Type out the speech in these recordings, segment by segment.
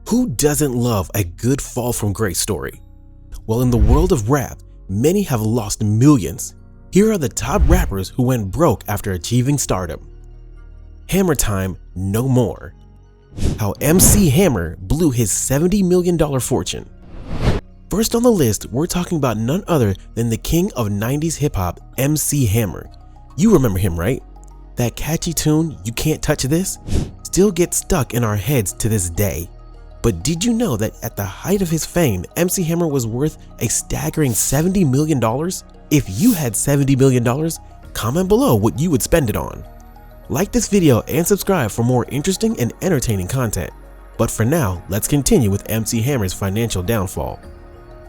Who doesn't love a good fall from grace story? Well, in the world of rap, many have lost millions. Here are the top rappers who went broke after achieving stardom. Hammer Time, No More. How MC Hammer blew his $70 million fortune. First on the list, we're talking about none other than the king of 90s hip-hop, MC Hammer. You remember him, right? That catchy tune, You Can't Touch This, still gets stuck in our heads to this day. But did you know that at the height of his fame, MC Hammer was worth a staggering $70 million? If you had $70 million, comment below what you would spend it on. Like this video and subscribe for more interesting and entertaining content. But for now, let's continue with MC Hammer's financial downfall.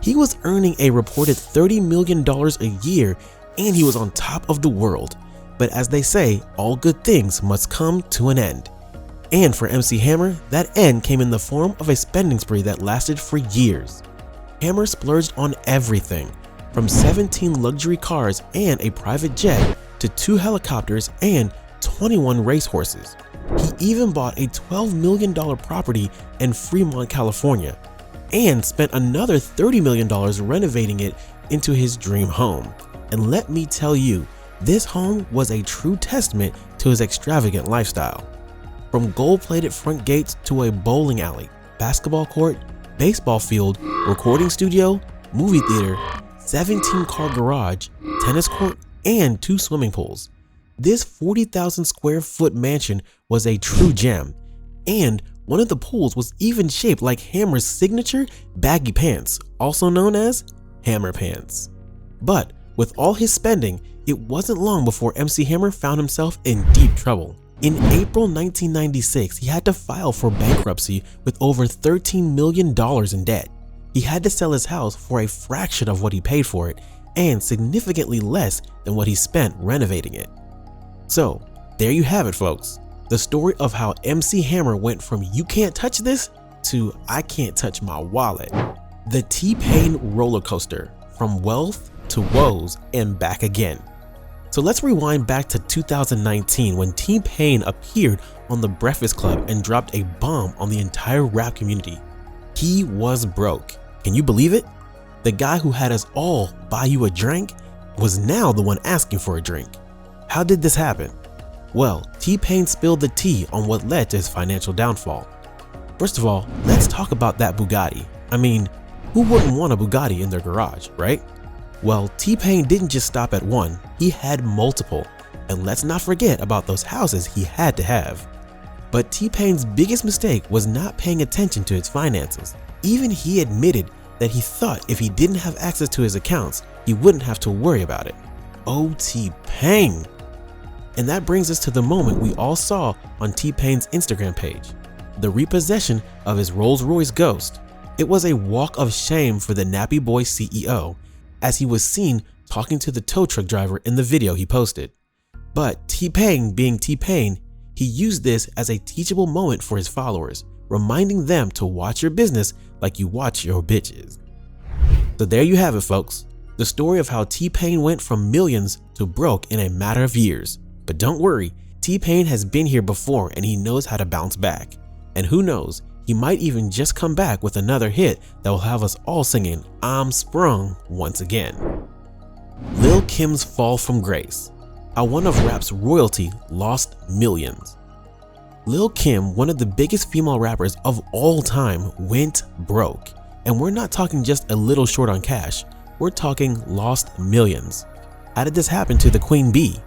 He was earning a reported $30 million a year and he was on top of the world. But as they say, all good things must come to an end. And for MC Hammer, that end came in the form of a spending spree that lasted for years. Hammer splurged on everything, from 17 luxury cars and a private jet to 2 helicopters and 21 racehorses. He even bought a $12 million property in Fremont, California, and spent another $30 million renovating it into his dream home. And let me tell you, this home was a true testament to his extravagant lifestyle. From gold-plated front gates to a bowling alley, basketball court, baseball field, recording studio, movie theater, 17-car garage, tennis court, and 2 swimming pools. This 40,000 square foot mansion was a true gem, and one of the pools was even shaped like Hammer's signature baggy pants, also known as Hammer Pants. But with all his spending, it wasn't long before MC Hammer found himself in deep trouble. In April 1996, he had to file for bankruptcy with over $13 million in debt. He had to sell his house for a fraction of what he paid for it and significantly less than what he spent renovating it. So there you have it, folks. The story of how MC Hammer went from "You can't touch this" to "I can't touch my wallet." The T-Pain roller coaster, from wealth to woes and back again. So let's rewind back to 2019 when T-Pain appeared on The Breakfast Club and dropped a bomb on the entire rap community. He was broke. Can you believe it? The guy who had us all buy you a drink was now the one asking for a drink. How did this happen? Well, T-Pain spilled the tea on what led to his financial downfall. First of all, let's talk about that Bugatti. I mean, who wouldn't want a Bugatti in their garage, right? Well, T-Pain didn't just stop at one, he had multiple. And let's not forget about those houses he had to have. But T-Pain's biggest mistake was not paying attention to his finances. Even he admitted that he thought if he didn't have access to his accounts, he wouldn't have to worry about it. Oh, T-Pain! And that brings us to the moment we all saw on T-Pain's Instagram page, the repossession of his Rolls-Royce Ghost. It was a walk of shame for the Nappy Boy CEO, as he was seen talking to the tow truck driver in the video he posted. But T-Pain being T-Pain, he used this as a teachable moment for his followers, reminding them to watch your business like you watch your bitches. So there you have it, folks. The story of how T-Pain went from millions to broke in a matter of years. But don't worry, T-Pain has been here before and he knows how to bounce back. And who knows, he might even just come back with another hit that will have us all singing "I'm Sprung" once again. Lil' Kim's fall from grace. How one of rap's royalty lost millions. Lil' Kim, one of the biggest female rappers of all time, went broke. And we're not talking just a little short on cash, we're talking lost millions. How did this happen to the Queen Bee?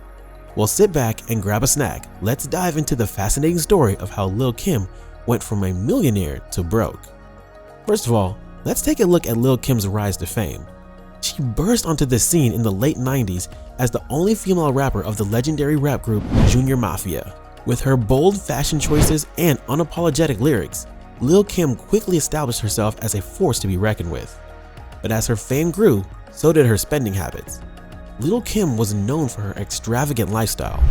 Well, sit back and grab a snack. Let's dive into the fascinating story of how Lil' Kim went from a millionaire to broke. First of all, let's take a look at Lil' Kim's rise to fame. She burst onto the scene in the late 90s as the only female rapper of the legendary rap group Junior Mafia. With her bold fashion choices and unapologetic lyrics, Lil' Kim quickly established herself as a force to be reckoned with. But as her fame grew, so did her spending habits. Lil' Kim was known for her extravagant lifestyle,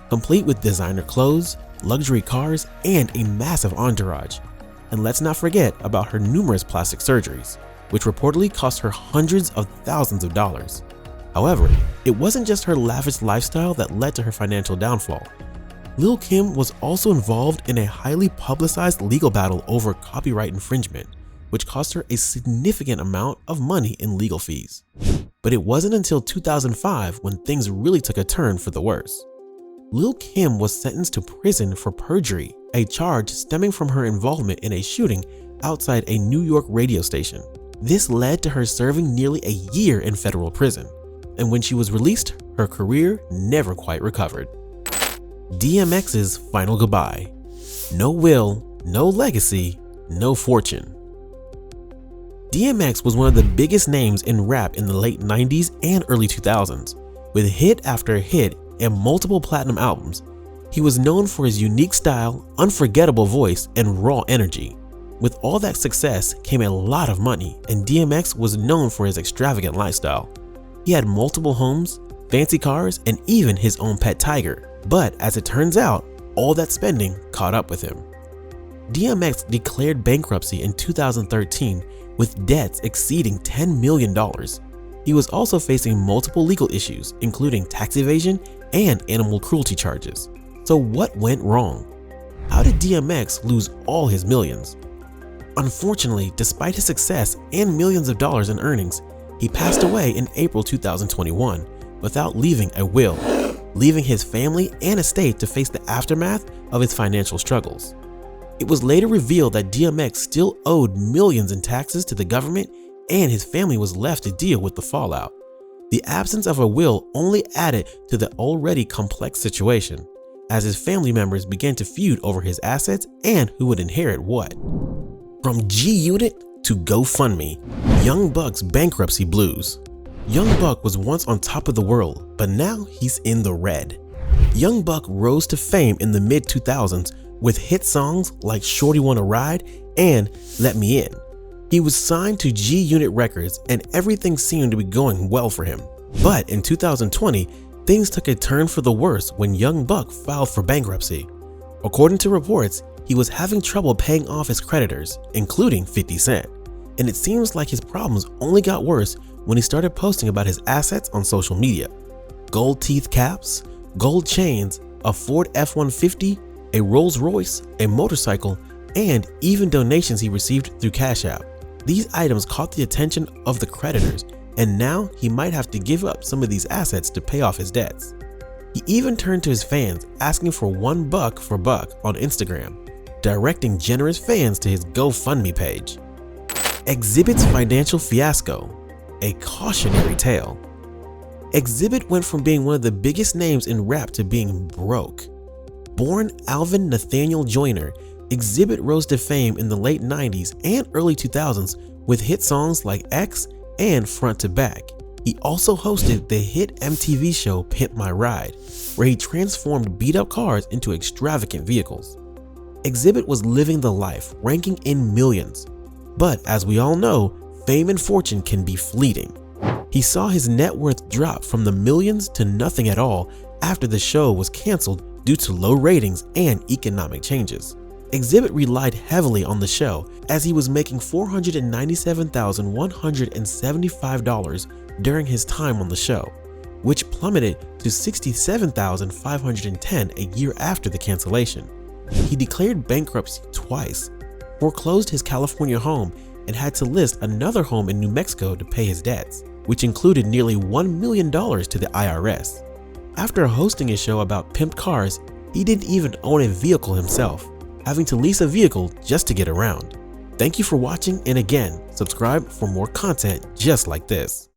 complete with designer clothes, luxury cars, and a massive entourage. And let's not forget about her numerous plastic surgeries, which reportedly cost her hundreds of thousands of dollars. However, it wasn't just her lavish lifestyle that led to her financial downfall. Lil' Kim was also involved in a highly publicized legal battle over copyright infringement, which cost her a significant amount of money in legal fees. But it wasn't until 2005 when things really took a turn for the worse. Lil' Kim was sentenced to prison for perjury, a charge stemming from her involvement in a shooting outside a New York radio station. This led to her serving nearly a year in federal prison, and when she was released, her career never quite recovered. DMX's final goodbye. No will, no legacy, no fortune. DMX was one of the biggest names in rap in the late 90s and early 2000s. With hit after hit and multiple platinum albums, he was known for his unique style, unforgettable voice, and raw energy. With all that success came a lot of money, and DMX was known for his extravagant lifestyle. He had multiple homes, fancy cars, and even his own pet tiger. But as it turns out, all that spending caught up with him. DMX declared bankruptcy in 2013 with debts exceeding $10 million. He was also facing multiple legal issues, including tax evasion and animal cruelty charges. So what went wrong? How did DMX lose all his millions? Unfortunately, despite his success and millions of dollars in earnings, he passed away in April 2021 without leaving a will, leaving his family and estate to face the aftermath of his financial struggles. It was later revealed that DMX still owed millions in taxes to the government, and his family was left to deal with the fallout. The absence of a will only added to the already complex situation, as his family members began to feud over his assets and who would inherit what. From G-Unit to GoFundMe, Young Buck's bankruptcy blues. Young Buck was once on top of the world, but now he's in the red. Young Buck rose to fame in the mid-2000s with hit songs like Shorty Wanna Ride and Let Me In. He was signed to G-Unit Records and everything seemed to be going well for him. But in 2020, things took a turn for the worse when Young Buck filed for bankruptcy. According to reports, he was having trouble paying off his creditors, including 50 Cent. And it seems like his problems only got worse when he started posting about his assets on social media. Gold teeth caps, gold chains, a Ford F-150, a Rolls Royce, a motorcycle, and even donations he received through Cash App. These items caught the attention of the creditors, and now he might have to give up some of these assets to pay off his debts. He even turned to his fans asking for $1 for Buck on Instagram, directing generous fans to his GoFundMe page. Xzibit's financial fiasco, a cautionary tale. Xzibit went from being one of the biggest names in rap to being broke. Born Alvin Nathaniel Joyner, Xzibit rose to fame in the late 90s and early 2000s with hit songs like X and Front to Back. He also hosted the hit MTV show Pimp My Ride, where he transformed beat-up cars into extravagant vehicles. Xzibit was living the life, ranking in millions. But as we all know, fame and fortune can be fleeting. He saw his net worth drop from the millions to nothing at all after the show was canceled due to low ratings and economic changes. Xzibit relied heavily on the show as he was making $497,175 during his time on the show, which plummeted to $67,510 a year after the cancellation. He declared bankruptcy twice, foreclosed his California home, and had to list another home in New Mexico to pay his debts, which included nearly $1 million to the IRS. After hosting a show about pimped cars, he didn't even own a vehicle himself, having to lease a vehicle just to get around. Thank you for watching, and again, subscribe for more content just like this.